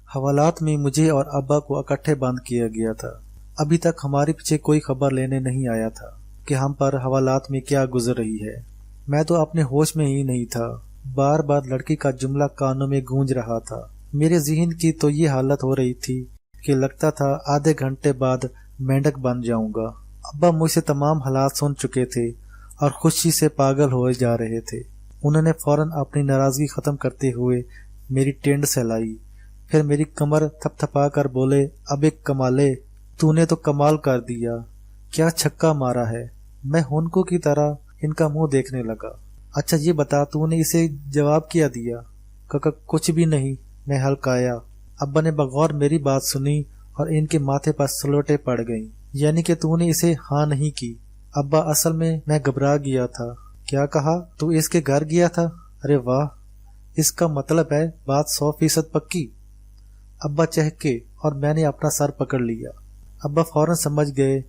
हवालात में मुझे और अब्बा को इकट्ठे बंद किया गया था। अभी तक हमारे पीछे कोई खबर लेने नहीं आया था कि हम पर हवालात में क्या गुजर रही है। मैं तो अपने होश में ही नहीं था। बार बार लड़की का जुमला कानों में गूंज रहा था। मेरे ज़हन की तो ये हालत हो रही थी कि लगता था आधे घंटे बाद मेंढक बन जाऊंगा। अब्बा मुझसे तमाम हालात सुन चुके थे और खुशी से पागल हो जा रहे थे। उन्होंने फौरन अपनी नाराजगी खत्म करते हुए मेरी टेंड सहलाई, फिर मेरी कमर थपथपा कर बोले, अबे कमाले, तूने तो कमाल कर दिया, क्या छक्का मारा है। मैं हुनको की तरह इनका मुंह देखने लगा। अच्छा ये बता, तूने इसे जवाब क्या दिया? काका कुछ भी नहीं, मैं हल्काया। अब्बा ने बगौर मेरी बात सुनी और इनके माथे पर सलोटे पड़ गईं। यानी कि तूने इसे हाँ नहीं की? अब्बा असल में मैं घबरा गया था। क्या कहा? तू इसके घर गया था? अरे वाह, इसका मतलब है बात 100% पक्की। अब्बा चहके और मैंने अपना सर पकड़ लिया। अब्बा फौरन समझ गए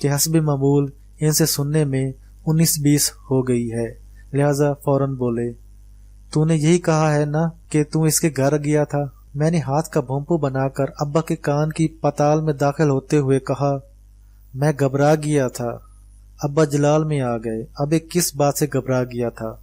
कि हस्बे मामूल इनसे सुनने में 19-20 हो गई है, लिहाजा फौरन बोले, तूने यही कहा है ना कि तू इसके घर गया था? मैंने हाथ का भोंपू बनाकर अब्बा के कान की पताल में दाखिल होते हुए कहा, मैं घबरा गया था। अब्बा जलाल में आ गए। अबे किस बात से घबरा गया था?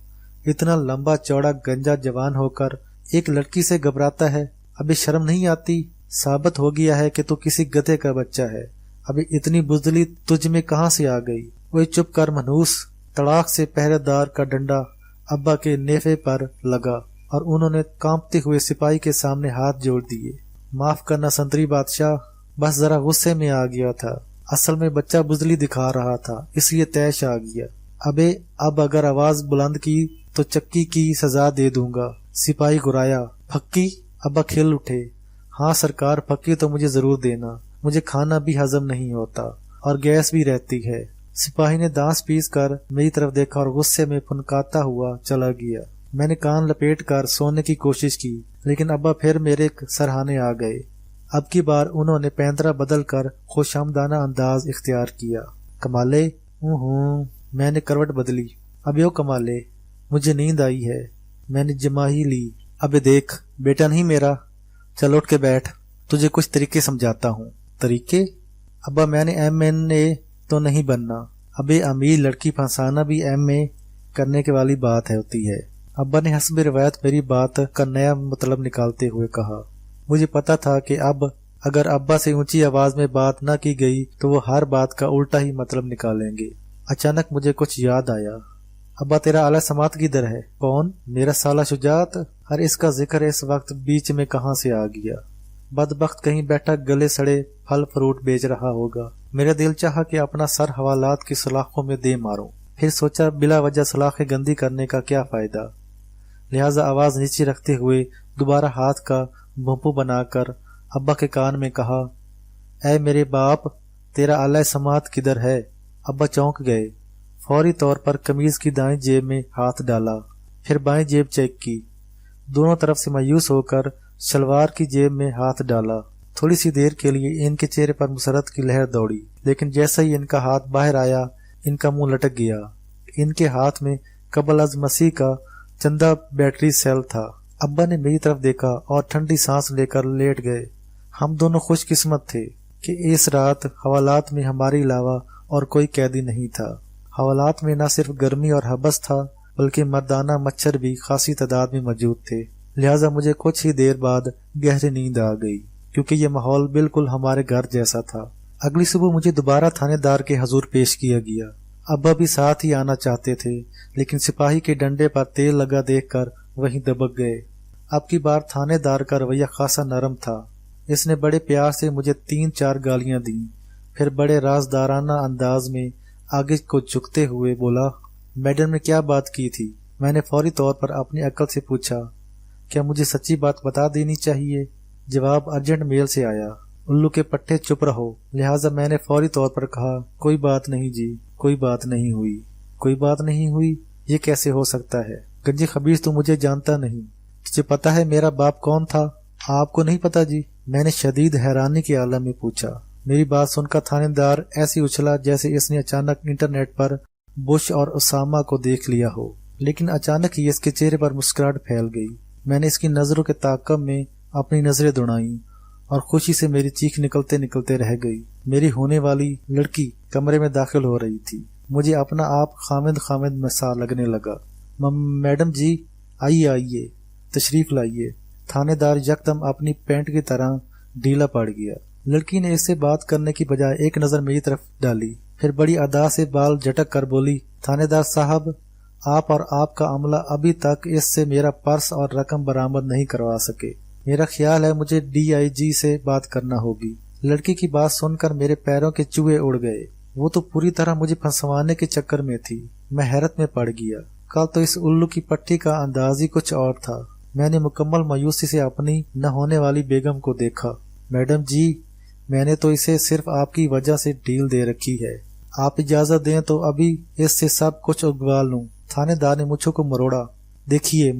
इतना लंबा चौड़ा गंजा जवान होकर एक लड़की से घबराता है? अबे शर्म नहीं आती? साबित हो गया है कि तू किसी गधे का बच्चा है। अबे इतनी बुजदली तुझ में कहां से आ गई? वही चुप कर मनहूस। तड़ाक से पहरेदार का डंडा अब्बा के नेफे पर लगा और उन्होंने कांपते हुए सिपाही के सामने हाथ जोड़ दिए। माफ करना संतरी बादशाह, बस जरा गुस्से में आ गया था। असल में बच्चा बुजदली दिखा रहा था, इसलिए तैश आ गया। अबे अब अगर आवाज बुलंद की तो चक्की की सजा दे दूंगा। सिपाही गुराया। फक्की? अब्बा खिल उठे। हाँ सरकार, फक्की तो मुझे जरूर देना, मुझे खाना भी हजम नहीं होता और गैस भी रहती है। सिपाही ने दांत पीस कर मेरी तरफ देखा और गुस्से में फुनकाता हुआ चला गया। मैंने कान लपेट कर सोने की कोशिश की, लेकिन अब्बा फिर मेरे सरहाने आ गए। अब की बार उन्होंने पैंतरा बदल कर खुशामदाना अंदाज इख्तियार किया। कमाले? मैंने करवट बदली। अब यो कमाले, मुझे नींद आई है। मैंने जमाही ली। अबे देख, बेटा नहीं मेरा, चल उठ के बैठ, तुझे कुछ तरीके समझाता हूँ। तरीके? अब्बा मैंने MNA तो नहीं बनना। अबे अमीर लड़की फंसाना भी MA करने के वाली बात होती है। अब्बा ने हस्ब रिवायत मेरी बात का नया मतलब निकालते हुए कहा। मुझे पता था कि अब अगर अब्बा से ऊंची आवाज में बात न की गई तो वो हर बात का उल्टा ही मतलब निकालेंगे। अचानक मुझे कुछ याद आया। अब्बा तेरा आला समात किधर है? कौन? मेरा साला शुजात। और इसका जिक्र इस वक्त बीच में कहां से आ गया? बदबख्त कहीं बैठा गले सड़े फल फ्रूट बेच रहा होगा। मेरा दिल चाहा कि अपना सर हवालात की सलाखों में दे मारूं। फिर सोचा बिला वजह सलाखें गंदी करने का क्या फायदा। लिहाजा आवाज नीचे रखते हुए दोबारा हाथ का भोंपू बनाकर अब्बा के कान में कहा, ऐ मेरे बाप, तेरा आला समात किधर है? अब्बा चौंक गए। फौरी तौर पर कमीज की दाएं जेब में हाथ डाला, फिर बाएं जेब चेक की। दोनों तरफ से मायूस होकर सलवार की जेब में हाथ डाला। थोड़ी सी देर के लिए इनके चेहरे पर मुसरत की लहर दौड़ी, लेकिन जैसा ही इनका हाथ बाहर आया इनका मुंह लटक गया। इनके हाथ में कबल अज मसीह का चंदा बैटरी सेल था। अब्बा ने मेरी तरफ देखा और ठंडी सांस लेकर लेट गए। हम दोनों खुशकिस्मत थे कि इस रात हवालात में हमारे अलावा और कोई कैदी नहीं था। हवालात में न सिर्फ गर्मी और हबस था, बल्कि मर्दाना मच्छर भी खासी तादाद में मौजूद थे। लिहाजा मुझे कुछ ही देर बाद गहरी नींद आ गई, क्योंकि ये माहौल बिल्कुल हमारे घर जैसा था। अगली सुबह मुझे दोबारा थानेदार के हजूर पेश किया गया। अब्बा भी साथ ही आना चाहते थे, लेकिन सिपाही के डंडे पर तेल लगा देखकर वहीं दबक गए। अब की बार थानेदार का रवैया खासा नरम था। इसने बड़े प्यार से मुझे 3-4 गालियां दी, फिर बड़े राजदाराना अंदाज में आगे को झुकते हुए बोला, मैडम ने क्या बात की थी? मैंने फौरी तौर पर अपनी अक्ल से पूछा, क्या मुझे सच्ची बात बता देनी चाहिए? जवाब अर्जेंट मेल से आया, उल्लू के पट्टे चुप रहो। लिहाजा मैंने फौरी तौर पर कहा, कोई बात नहीं जी, कोई बात नहीं हुई। कोई बात नहीं हुई? ये कैसे हो सकता है? गंजे खबीस, तू मुझे जानता नहीं। तुझे पता है मेरा बाप कौन था? आपको नहीं पता जी? मैंने शदीद हैरानी के आलम में पूछा। मेरी बात सुनकर थानेदार ऐसी उछला जैसे इसने अचानक इंटरनेट पर बुश और उसामा को देख लिया हो, लेकिन अचानक ही इसके चेहरे पर मुस्कुराहट फैल गई। मैंने इसकी नजरों के ताक़ब में अपनी नजरें दौड़ाईं और खुशी से मेरी चीख निकलते निकलते रह गई। मेरी होने वाली लड़की कमरे में दाखिल हो रही थी। मुझे अपना आप खामिद खामिद में सा लगने लगा। मैडम जी, आइए आइए, तशरीफ लाइए। थानेदार यकदम अपनी पैंट की तरह ढीला पड़ गया। लड़की ने इससे बात करने की बजाय एक नजर मेरी तरफ डाली, फिर बड़ी अदा से बाल झटक कर बोली, थानेदार साहब, आप और आपका अमला अभी तक इससे मेरा पर्स और रकम बरामद नहीं करवा सके। मेरा ख्याल है मुझे DIG से बात करना होगी। लड़की की बात सुनकर मेरे पैरों के चूहे उड़ गए। वो तो पूरी तरह मुझे फंसवाने के चक्कर में थी। मैं हैरत में पड़ गया। कल तो इस उल्लू की पट्टी का अंदाज ही कुछ और था। मैंने मुकम्मल मायूसी से अपनी न होने वाली बेगम को देखा। मैडम जी, मैंने तो इसे सिर्फ आपकी वजह से डील दे रखी है। आप इजाजत दें तो अभी इससे सब कुछ उगवा लूं। थानेदार ने मुझको को मरोड़ा। देखिए,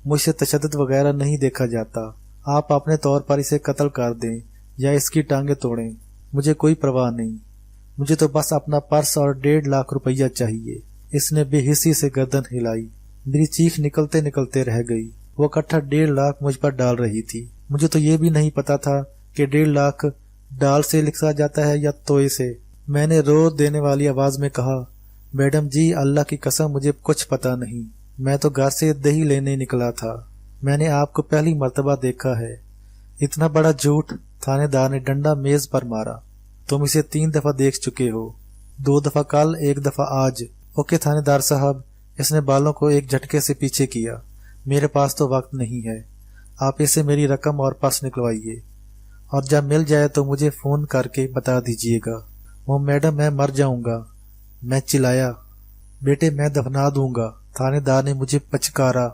मुझसे तशद्दुद वगैरह नहीं देखा जाता। आप अपने तौर पर इसे कत्ल कर दें या इसकी टांगे तोड़ें, मुझे कोई परवाह नहीं। मुझे तो बस अपना पर्स और 1.5 लाख रुपया चाहिए। इसने बेहिसी से गर्दन हिलाई। मेरी चीख निकलते निकलते रह गई। वो इकट्ठा 1.5 लाख मुझ पर डाल रही थी। मुझे तो ये भी नहीं पता था कि 1.5 लाख डाल से लिखा जाता है या तोय से। मैंने रो देने वाली आवाज में कहा, मैडम जी, अल्लाह की कसम मुझे कुछ पता नहीं। मैं तो घर से दही लेने निकला था। मैंने आपको पहली मर्तबा देखा है। इतना बड़ा झूठ। थानेदार ने डंडा मेज पर मारा। तुम इसे 3 दफा देख चुके हो, 2 दफा कल, 1 दफा आज। ओके थानेदार साहब। इसने बालों को एक झटके से पीछे किया। मेरे पास तो वक्त नहीं है। आप इसे मेरी रकम और पर्स निकलवाइए और जब मिल जाए तो मुझे फोन करके बता दीजिएगा। वो मैडम, मैं मर जाऊंगा। मैं चिल्लाया, बेटे मैं दफना दूंगा। थानेदार ने मुझे पचकारा,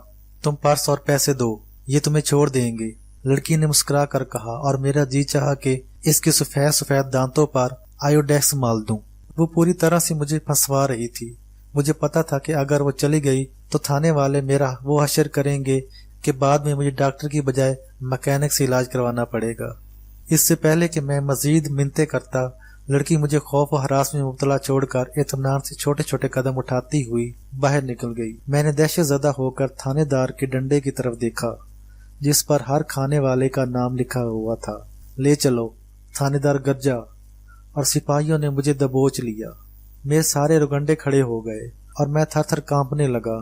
तुम पर्स और पैसे दो, ये तुम्हें छोड़ देंगे। लड़की ने मुस्कुरा कर कहा और मेरा जी चाहा कि इसके सफेद सफेद दांतों पर आयोडेक्स माल दूं। वो पूरी तरह से मुझे फंसवा रही थी। मुझे पता था कि अगर वो चली गई तो थाने वाले मेरा वो हशर करेंगे कि बाद में मुझे डॉक्टर की बजाय मैकेनिक से इलाज करवाना पड़ेगा। इससे पहले कि मैं मजीद मिन्नतें करता, लड़की मुझे खौफ और हरास में मुब्तला छोड़कर इत्मीनान से छोटे छोटे कदम उठाती हुई बाहर निकल गई। मैंने दहशतज़दा होकर थानेदार के डंडे की तरफ देखा जिस पर हर खाने वाले का नाम लिखा हुआ था। ले चलो, थानेदार गरजा, और सिपाहियों ने मुझे दबोच लिया। मेरे सारे रुगंडे खड़े हो गए और मैं थर थर कांपने लगा।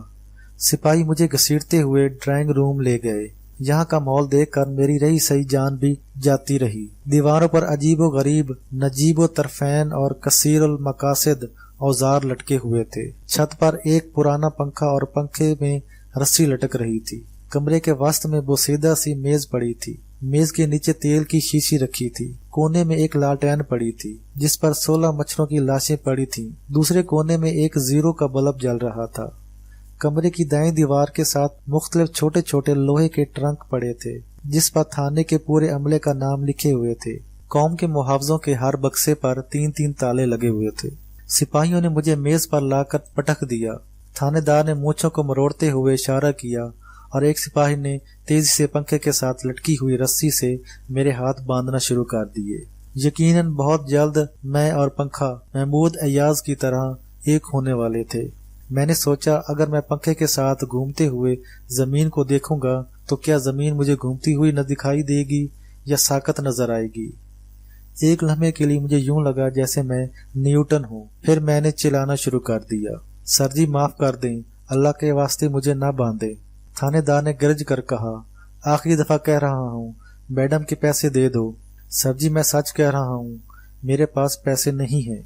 सिपाही मुझे घसीटते हुए ड्राइंग रूम ले गए। यहाँ का माहौल देखकर मेरी रही सही जान भी जाती रही। दीवारों पर अजीबो गरीब नजीबो तरफैन और कसीरुल मकासिद औजार लटके हुए थे। छत पर एक पुराना पंखा और पंखे में रस्सी लटक रही थी। कमरे के वस्त में बोसीदा सी मेज पड़ी थी। मेज के नीचे तेल की शीशी रखी थी। कोने में एक लालटेन पड़ी थी जिस पर 16 मच्छरों की लाशें पड़ी थीं। दूसरे कोने में एक 0 का बल्ब जल रहा था। कमरे की दाईं दीवार के साथ मुख्तलिफ छोटे छोटे लोहे के ट्रंक पड़े थे जिस पर थाने के पूरे अमले का नाम लिखे हुए थे। कौम के मुहावजों के हर बक्से पर 3-3 ताले लगे हुए थे। सिपाहियों ने मुझे मेज पर लाकर पटक दिया। थानेदार ने मूंछों को मरोड़ते हुए इशारा किया और एक सिपाही ने तेजी से पंखे के साथ लटकी हुई रस्सी से मेरे हाथ बांधना शुरू कर दिए। यकीनन बहुत जल्द मैं और पंखा महमूद अयाज की तरह एक होने वाले थे। मैंने सोचा अगर मैं पंखे के साथ घूमते हुए जमीन को देखूंगा तो क्या जमीन मुझे घूमती हुई न दिखाई देगी या साकत नजर आएगी। एक लम्हे के लिए मुझे यूं लगा जैसे मैं न्यूटन हूँ। फिर मैंने चिल्लाना शुरू कर दिया, सर जी माफ कर दें, अल्लाह के वास्ते मुझे ना बांधे। थानेदार ने गरज कर कहा, आखिरी दफा कह रहा हूँ, मैडम के पैसे दे दो। सर जी मैं सच कह रहा हूँ, मेरे पास पैसे नहीं है।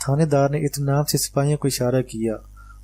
थानेदार ने इत्मीनान से सिपाहियों को इशारा किया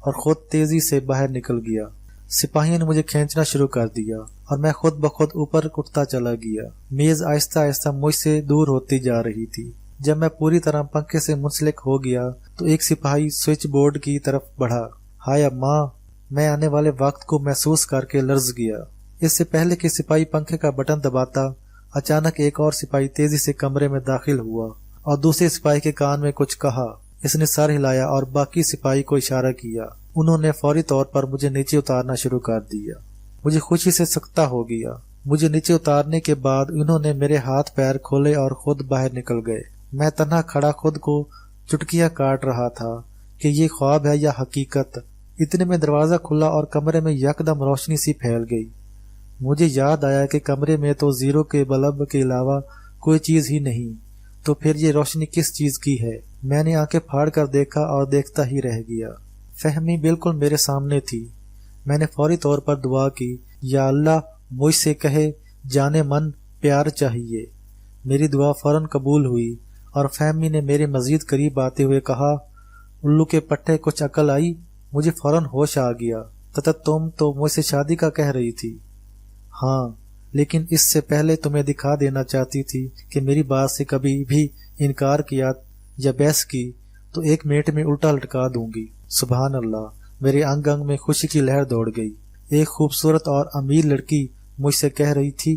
और खुद तेजी से बाहर निकल गया। सिपाहियों ने मुझे खींचना शुरू कर दिया और मैं खुद ब खुद ऊपर उठता चला गया। मेज आहिस्ता आहिस्ता मुझसे दूर होती जा रही थी। जब मैं पूरी तरह पंखे से मुंसलिक हो गया तो एक सिपाही स्विच बोर्ड की तरफ बढ़ा। हाय अम्मा, मैं आने वाले वक्त को महसूस करके लर्ज गया। इससे पहले कि सिपाही पंखे का बटन दबाता, अचानक एक और सिपाही तेजी से कमरे में दाखिल हुआ और दूसरे सिपाही के कान में कुछ कहा। इसने सर हिलाया और बाकी सिपाही को इशारा किया। उन्होंने फौरी तौर पर मुझे नीचे उतारना शुरू कर दिया। मुझे खुशी से सकता हो गया। मुझे नीचे उतारने के बाद उन्होंने मेरे हाथ पैर खोले और खुद बाहर निकल गए। मैं तन्हा खड़ा खुद को चुटकियां काट रहा था कि ये ख्वाब है या हकीकत। इतने में दरवाजा खुला और कमरे में यकदम रोशनी सी फैल गई। मुझे याद आया कि कमरे में तो जीरो के बल्ब के अलावा कोई चीज ही नहीं, तो फिर ये रोशनी किस चीज की है। मैंने आंखें फाड़ कर देखा और देखता ही रह गया। फहमी बिल्कुल मेरे सामने थी। मैंने फौरी तौर पर दुआ की, या अल्लाह मुझसे कहे जाने मन प्यार चाहिए। मेरी दुआ फौरन कबूल हुई और फहमी ने मेरे मजीद करीब आते हुए कहा, उल्लू के पट्टे कुछ अकल आई। मुझे फौरन होश आ गया। तथा तुम तो मुझसे शादी का कह रही थी। हाँ, लेकिन इससे पहले तुम्हें दिखा देना चाहती थी कि मेरी बात से कभी भी इनकार किया या बहस की तो 1 मिनट में उल्टा लटका दूंगी। सुभान अल्लाह, मेरे अंग अंग में खुशी की लहर दौड़ गई। एक खूबसूरत और अमीर लड़की मुझसे कह रही थी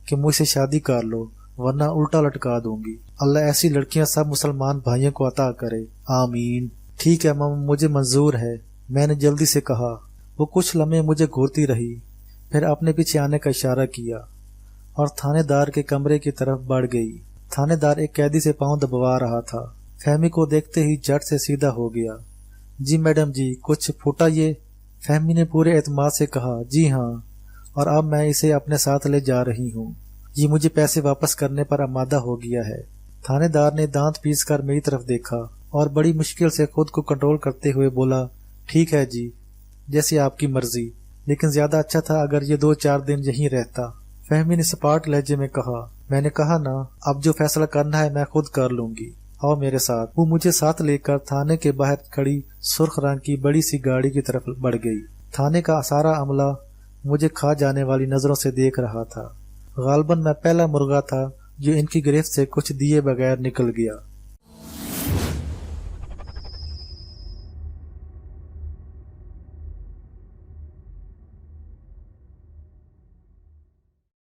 कि मुझसे शादी कर लो वरना उल्टा लटका दूंगी। अल्लाह ऐसी लड़कियां सब मुसलमान भाइयों को अता करे, आमीन। ठीक है मम, मुझे मंजूर है, मैंने जल्दी से कहा। वो कुछ लम्हे मुझे घूरती रही, फिर अपने पीछे आने का इशारा किया और थानेदार के कमरे की तरफ बढ़ गई। थानेदार एक कैदी से पांव दबवा रहा था। फहमी को देखते ही झट से सीधा हो गया। जी मैडम जी, कुछ फूटा ये? फहमी ने पूरे एतमाद से कहा, जी हाँ, और अब मैं इसे अपने साथ ले जा रही हूँ। ये मुझे पैसे वापस करने पर आमादा हो गया है। थानेदार ने दांत पीस कर मेरी तरफ देखा और बड़ी मुश्किल से खुद को कंट्रोल करते हुए बोला, ठीक है जी, जैसी आपकी मर्जी, लेकिन ज्यादा अच्छा था अगर ये 2-4 दिन यहीं रहता। फहमी ने सपाट लहजे में कहा, मैंने कहा ना, अब जो फैसला करना है मैं खुद कर लूंगी, आओ मेरे साथ। वो मुझे साथ लेकर थाने के बाहर खड़ी सुर्ख रंग की बड़ी सी गाड़ी की तरफ बढ़ गई। थाने का सारा अमला मुझे खा जाने वाली नजरों से देख रहा था। गालबन मैं पहला मुर्गा था जो इनकी गिरफ्त से कुछ दिए बगैर निकल गया।